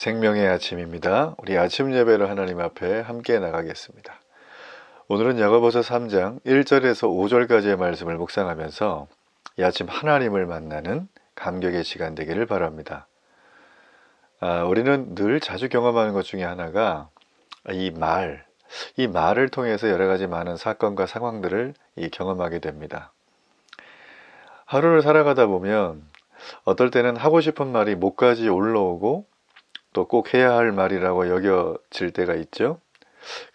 생명의 아침입니다. 우리 아침 예배로 하나님 앞에 함께 나가겠습니다. 오늘은 야고보서 3장 1절에서 5절까지의 말씀을 묵상하면서 이 아침 하나님을 만나는 감격의 시간 되기를 바랍니다. 우리는 늘 자주 경험하는 것 중에 하나가 이 말을 통해서 여러 가지 많은 사건과 상황들을 경험하게 됩니다. 하루를 살아가다 보면 어떨 때는 하고 싶은 말이 목까지 올라오고 또 꼭 해야 할 말이라고 여겨질 때가 있죠.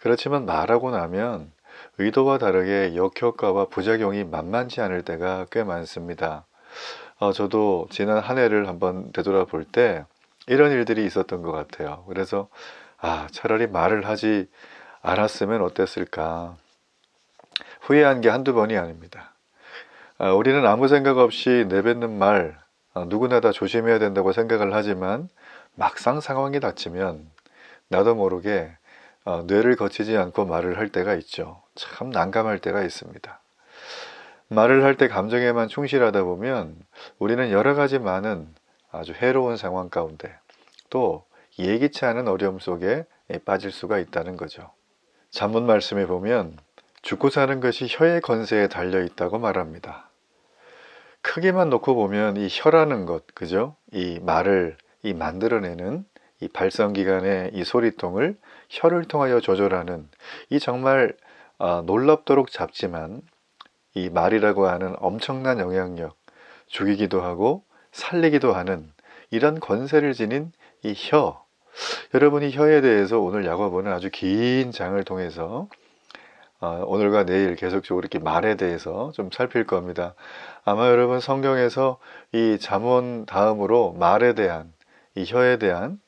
그렇지만 말하고 나면 의도와 다르게 역효과와 부작용이 만만치 않을 때가 꽤 많습니다. 저도 지난 한 해를 한번 되돌아볼 때 이런 일들이 있었던 것 같아요. 그래서 차라리 말을 하지 않았으면 어땠을까 후회한 게 한두 번이 아닙니다. 우리는 아무 생각 없이 내뱉는 말 누구나 다 조심해야 된다고 생각을 하지만 막상 상황이 닥치면 나도 모르게 뇌를 거치지 않고 말을 할 때가 있죠. 참 난감할 때가 있습니다. 말을 할 때 감정에만 충실하다 보면 우리는 여러 가지 많은 아주 해로운 상황 가운데 또 예기치 않은 어려움 속에 빠질 수가 있다는 거죠. 잠언 말씀에 보면 죽고 사는 것이 혀의 건세에 달려 있다고 말합니다. 크게만 놓고 보면 이 혀라는 것, 그죠? 이 말을 만들어내는 이 발성기관의 이 소리통을 혀를 통하여 조절하는 이 정말 놀랍도록 작지만 이 말이라고 하는 엄청난 영향력, 죽이기도 하고 살리기도 하는 이런 권세를 지닌 이 혀. 여러분이 혀에 대해서 오늘 야고보는 아주 긴 장을 통해서 오늘과 내일 계속적으로 이렇게 말에 대해서 좀 살필 겁니다. 아마 여러분 성경에서 이 잠언 다음으로 말에 대한 이 혀에 대한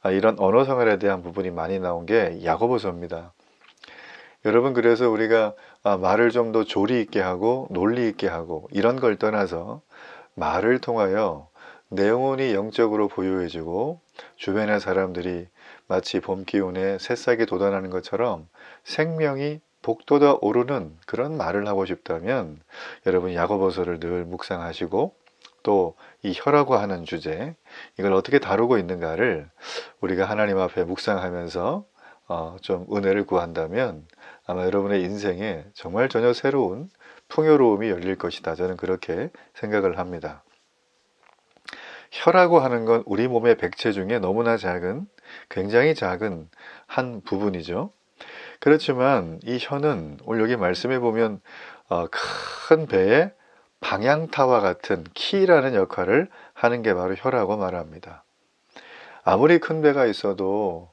이런 언어 생활에 대한 부분이 많이 나온 게 야고보서입니다. 여러분 그래서 우리가 말을 좀 더 조리 있게 하고 논리 있게 하고 이런 걸 떠나서 말을 통하여 내 영혼이 영적으로 부유해지고 주변의 사람들이 마치 봄 기운에 새싹이 돋아나는 것처럼 생명이 복돋아 오르는 그런 말을 하고 싶다면 여러분 야고보서를 늘 묵상하시고 또 이 혀라고 하는 주제 이걸 어떻게 다루고 있는가를 우리가 하나님 앞에 묵상하면서 좀 은혜를 구한다면 아마 여러분의 인생에 정말 전혀 새로운 풍요로움이 열릴 것이다. 저는 그렇게 생각을 합니다. 혀라고 하는 건 우리 몸의 백체 중에 너무나 작은 굉장히 작은 한 부분이죠. 그렇지만 이 혀는 오늘 여기 말씀해 보면 큰 배의 방향타와 같은 키라는 역할을 하는 게 바로 혀라고 말합니다. 아무리 큰 배가 있어도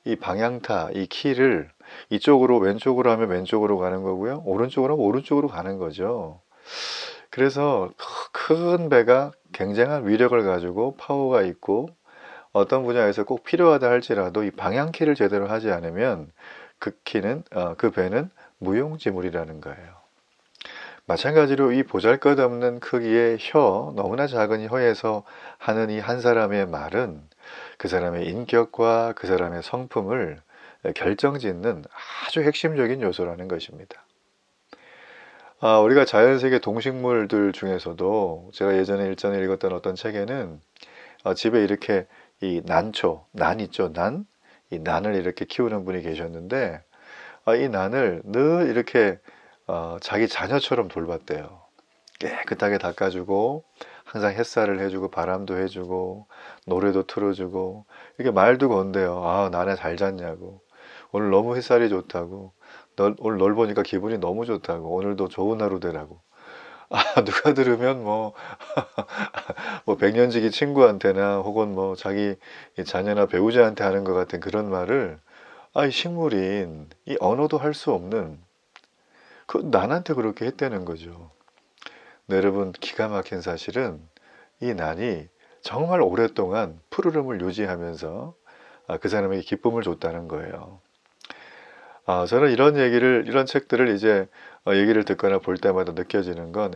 이 방향타, 이 키를 이쪽으로 왼쪽으로 하면 왼쪽으로 가는 거고요. 오른쪽으로 하면 오른쪽으로 가는 거죠. 그래서 큰 배가 굉장한 위력을 가지고 파워가 있고 어떤 분야에서 꼭 필요하다 할지라도 이 방향키를 제대로 하지 않으면 그 배는 무용지물이라는 거예요. 마찬가지로 이 보잘것없는 크기의 혀, 너무나 작은 혀에서 하는 이 한 사람의 말은 그 사람의 인격과 그 사람의 성품을 결정짓는 아주 핵심적인 요소라는 것입니다. 우리가 자연세계 동식물들 중에서도 제가 예전에 일전에 읽었던 어떤 책에는 집에 이렇게 이 난 있죠, 난? 이 난을 이렇게 키우는 분이 계셨는데 이 난을 늘 이렇게 자기 자녀처럼 돌봤대요. 깨끗하게 닦아주고 항상 햇살을 해주고 바람도 해주고 노래도 틀어주고 이렇게 말도 건대요. 나네 잘 잤냐고, 오늘 너무 햇살이 좋다고, 오늘 널 보니까 기분이 너무 좋다고, 오늘도 좋은 하루 되라고. 누가 들으면 뭐 100년지기 친구한테나 혹은 뭐 자기 자녀나 배우자한테 하는 것 같은 그런 말을 이 식물인 이 언어도 할 수 없는 난한테 그렇게 했다는 거죠. 네, 여러분 기가 막힌 사실은 이 난이 정말 오랫동안 푸르름을 유지하면서 그 사람에게 기쁨을 줬다는 거예요. 저는 이런 책들을 이제 얘기를 듣거나 볼 때마다 느껴지는 건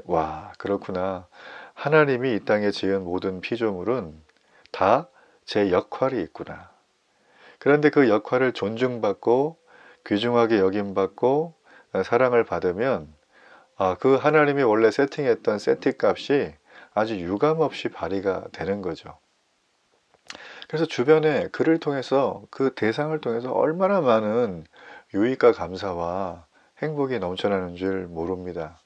그렇구나. 하나님이 이 땅에 지은 모든 피조물은 다 제 역할이 있구나. 그런데 그 역할을 존중받고 귀중하게 여김받고 사랑을 받으면 그 하나님이 원래 세팅했던 세팅값이 아주 유감없이 발휘가 되는 거죠. 그래서 주변에 그를 통해서 그 대상을 통해서 얼마나 많은 유익과 감사와 행복이 넘쳐나는 줄 모릅니다.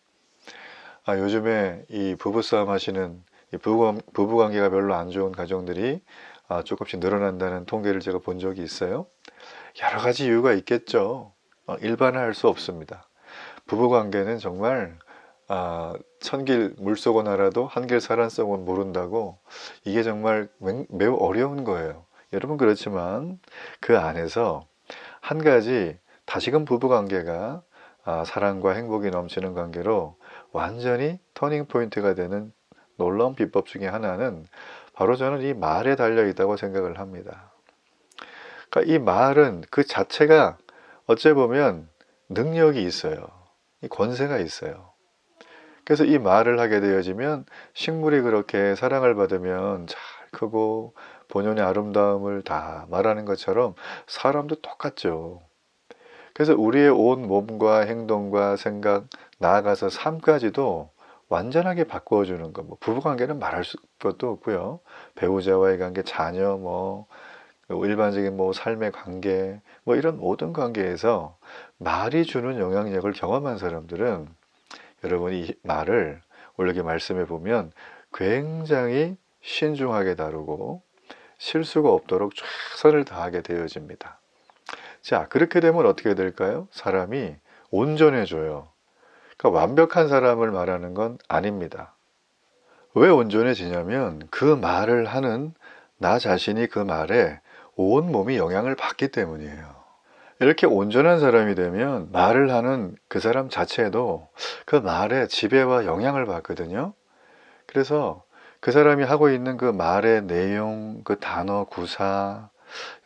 요즘에 이 부부싸움 하시는 이 부부관계가 별로 안 좋은 가정들이 조금씩 늘어난다는 통계를 제가 본 적이 있어요. 여러 가지 이유가 있겠죠. 일반화할 수 없습니다. 부부관계는 정말 천길 물속은 알아도 한길 사란속은 모른다고, 이게 정말 매우 어려운 거예요. 여러분, 그렇지만 그 안에서 한 가지 다시금 부부관계가 사랑과 행복이 넘치는 관계로 완전히 터닝 포인트가 되는 놀라운 비법 중에 하나는 바로 저는 이 말에 달려 있다고 생각을 합니다. 그러니까 이 말은 그 자체가 어째 보면 능력이 있어요. 이 권세가 있어요. 그래서 이 말을 하게 되어지면 식물이 그렇게 사랑을 받으면 잘 크고 본연의 아름다움을 다 말하는 것처럼 사람도 똑같죠. 그래서 우리의 온 몸과 행동과 생각, 나아가서 삶까지도 완전하게 바꾸어주는 것. 뭐 부부관계는 말할 것도 없고요. 배우자와의 관계, 자녀, 일반적인 삶의 관계, 이런 모든 관계에서 말이 주는 영향력을 경험한 사람들은, 여러분이 이 말을 원래 말씀해 보면 굉장히 신중하게 다루고 실수가 없도록 최선을 다하게 되어집니다. 자, 그렇게 되면 어떻게 될까요? 사람이 온전해져요. 그러니까 완벽한 사람을 말하는 건 아닙니다. 왜 온전해지냐면 그 말을 하는 나 자신이 그 말에 온 몸이 영향을 받기 때문이에요. 이렇게 온전한 사람이 되면 말을 하는 그 사람 자체도 그 말에 지배와 영향을 받거든요. 그래서 그 사람이 하고 있는 그 말의 내용, 그 단어 구사,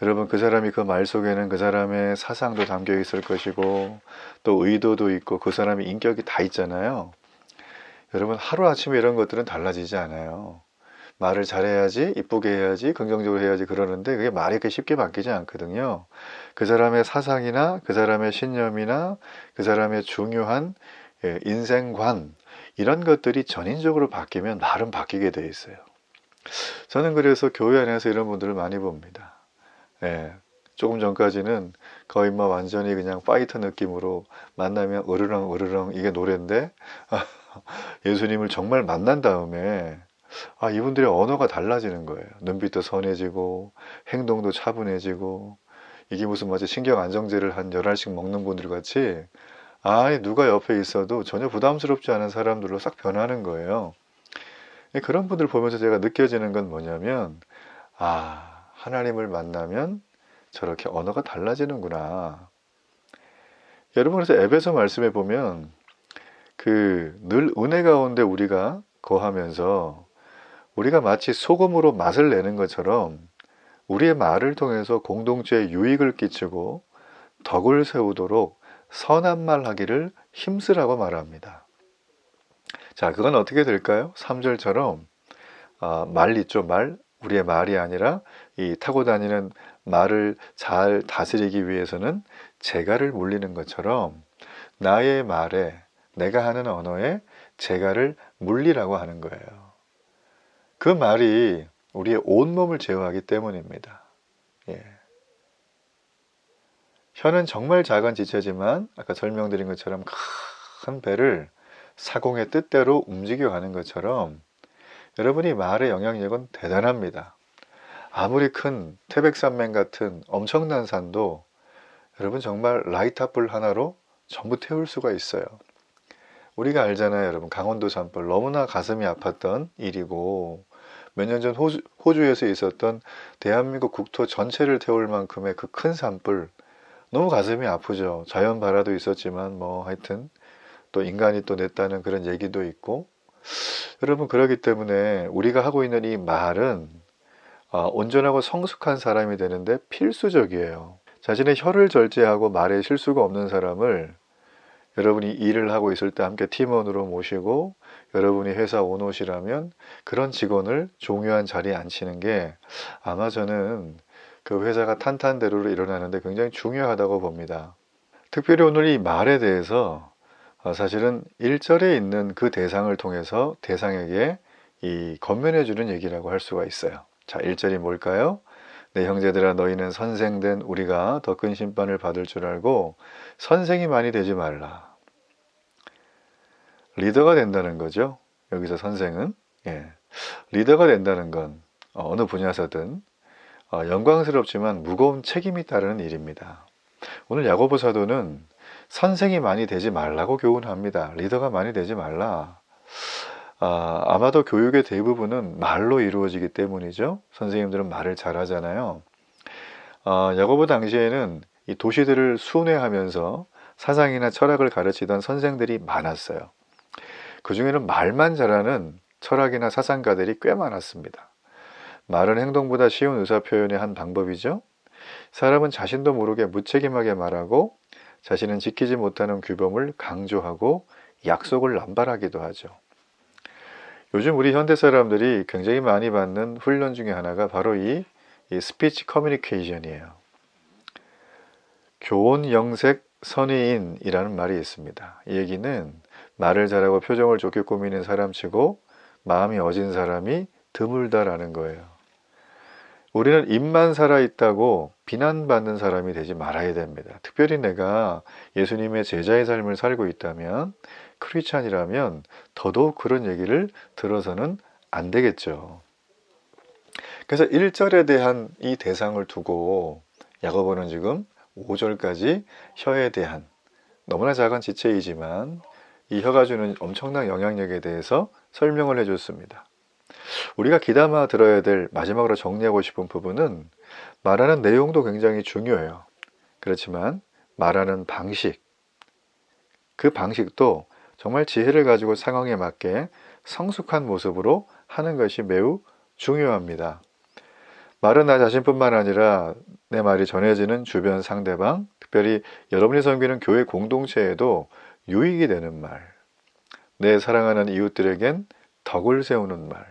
여러분, 그 사람이 그 말 속에는 그 사람의 사상도 담겨 있을 것이고 또 의도도 있고 그 사람의 인격이 다 있잖아요. 여러분, 하루아침에 이런 것들은 달라지지 않아요. 말을 잘해야지, 이쁘게 해야지, 긍정적으로 해야지 그러는데 그게 말이 그렇게 쉽게 바뀌지 않거든요. 그 사람의 사상이나 그 사람의 신념이나 그 사람의 중요한 인생관, 이런 것들이 전인적으로 바뀌면 말은 바뀌게 돼 있어요. 저는 그래서 교회 안에서 이런 분들을 많이 봅니다. 조금 전까지는 거의 완전히 그냥 파이터 느낌으로 만나면 으르렁 으르렁 이게 노래인데 예수님을 정말 만난 다음에 이분들의 언어가 달라지는 거예요. 눈빛도 선해지고 행동도 차분해지고, 이게 무슨 마치 신경 안정제를 한 10알씩 먹는 분들 같이 누가 옆에 있어도 전혀 부담스럽지 않은 사람들로 싹 변하는 거예요. 그런 분들 보면서 제가 느껴지는 건 뭐냐면 하나님을 만나면 저렇게 언어가 달라지는구나. 여러분, 그래서 에베소 말씀에 보면 늘 은혜 가운데 우리가 거하면서 우리가 마치 소금으로 맛을 내는 것처럼 우리의 말을 통해서 공동체에 유익을 끼치고 덕을 세우도록 선한 말 하기를 힘쓰라고 말합니다. 자, 그건 어떻게 될까요? 3절처럼 말 있죠, 말. 우리의 말이 아니라 이 타고 다니는 말을 잘 다스리기 위해서는 재갈을 물리는 것처럼 나의 말에, 내가 하는 언어에 재갈을 물리라고 하는 거예요. 그 말이 우리의 온몸을 제어하기 때문입니다. 혀는 정말 작은 지체지만 아까 설명드린 것처럼 큰 배를 사공의 뜻대로 움직여가는 것처럼 여러분이 말의 영향력은 대단합니다. 아무리 큰 태백산맥 같은 엄청난 산도 여러분 정말 라이터불 하나로 전부 태울 수가 있어요. 우리가 알잖아요, 여러분. 강원도 산불 너무나 가슴이 아팠던 일이고, 몇 년 전 호주에서 있었던 대한민국 국토 전체를 태울 만큼의 그 큰 산불, 너무 가슴이 아프죠. 자연 발화도 있었지만 하여튼 또 인간이 또 냈다는 그런 얘기도 있고, 여러분, 그렇기 때문에 우리가 하고 있는 이 말은 온전하고 성숙한 사람이 되는데 필수적이에요. 자신의 혀를 절제하고 말에 실수가 없는 사람을 여러분이 일을 하고 있을 때 함께 팀원으로 모시고, 여러분이 회사 오롯이라면 그런 직원을 중요한 자리에 앉히는 게 아마 저는 그 회사가 탄탄대로로 일어나는데 굉장히 중요하다고 봅니다. 특별히 오늘 이 말에 대해서 사실은 1절에 있는 그 대상을 통해서 대상에게 이 건면해 주는 얘기라고 할 수가 있어요. 자, 1절이 뭘까요? 내 형제들아 너희는 선생된 우리가 더 큰 심판을 받을 줄 알고 선생이 많이 되지 말라. 리더가 된다는 거죠. 여기서 선생은 리더가 된다는 건 어느 분야에서든 영광스럽지만 무거운 책임이 따르는 일입니다. 오늘 야고보 사도는 선생이 많이 되지 말라고 교훈합니다. 리더가 많이 되지 말라. 아마도 교육의 대부분은 말로 이루어지기 때문이죠. 선생님들은 말을 잘하잖아요. 야고보 당시에는 이 도시들을 순회하면서 사상이나 철학을 가르치던 선생들이 많았어요. 그 중에는 말만 잘하는 철학이나 사상가들이 꽤 많았습니다. 말은 행동보다 쉬운 의사표현의 한 방법이죠. 사람은 자신도 모르게 무책임하게 말하고 자신은 지키지 못하는 규범을 강조하고 약속을 남발하기도 하죠. 요즘 우리 현대 사람들이 굉장히 많이 받는 훈련 중에 하나가 바로 이 스피치 커뮤니케이션이에요. 교원 영색 선의인이라는 말이 있습니다. 이 얘기는 말을 잘하고 표정을 좋게 꾸미는 사람치고 마음이 어진 사람이 드물다라는 거예요. 우리는 입만 살아있다고 비난받는 사람이 되지 말아야 됩니다. 특별히 내가 예수님의 제자의 삶을 살고 있다면, 크리스찬이라면 더더욱 그런 얘기를 들어서는 안 되겠죠. 그래서 1절에 대한 이 대상을 두고 야고보는 지금 5절까지 혀에 대한 너무나 작은 지체이지만 이 혀가 주는 엄청난 영향력에 대해서 설명을 해줬습니다. 우리가 귀담아 들어야 될 마지막으로 정리하고 싶은 부분은 말하는 내용도 굉장히 중요해요. 그렇지만 말하는 방식, 그 방식도 정말 지혜를 가지고 상황에 맞게 성숙한 모습으로 하는 것이 매우 중요합니다. 말은 나 자신뿐만 아니라 내 말이 전해지는 주변 상대방, 특별히 여러분이 섬기는 교회 공동체에도 유익이 되는 말, 내 사랑하는 이웃들에겐 덕을 세우는 말.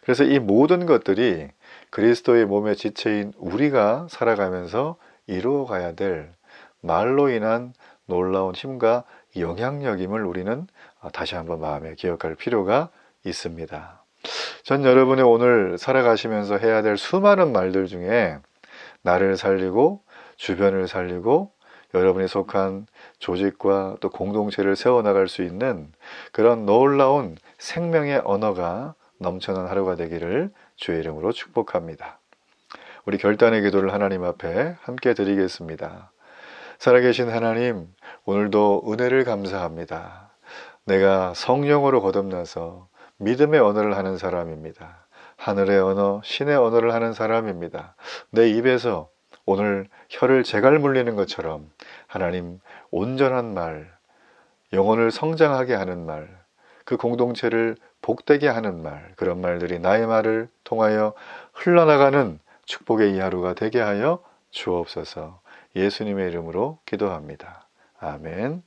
그래서 이 모든 것들이 그리스도의 몸의 지체인 우리가 살아가면서 이루어가야 될 말로 인한 놀라운 힘과 영향력임을 우리는 다시 한번 마음에 기억할 필요가 있습니다. 전 여러분이 오늘 살아가시면서 해야 될 수많은 말들 중에 나를 살리고 주변을 살리고 여러분이 속한 조직과 또 공동체를 세워나갈 수 있는 그런 놀라운 생명의 언어가 넘쳐난 하루가 되기를 주의 이름으로 축복합니다. 우리 결단의 기도를 하나님 앞에 함께 드리겠습니다. 살아계신 하나님, 오늘도 은혜를 감사합니다. 내가 성령으로 거듭나서 믿음의 언어를 하는 사람입니다. 하늘의 언어, 신의 언어를 하는 사람입니다. 내 입에서 오늘 혀를 제갈 물리는 것처럼 하나님 온전한 말, 영혼을 성장하게 하는 말, 그 공동체를 복되게 하는 말, 그런 말들이 나의 말을 통하여 흘러나가는 축복의 이 하루가 되게 하여 주옵소서. 예수님의 이름으로 기도합니다. 아멘.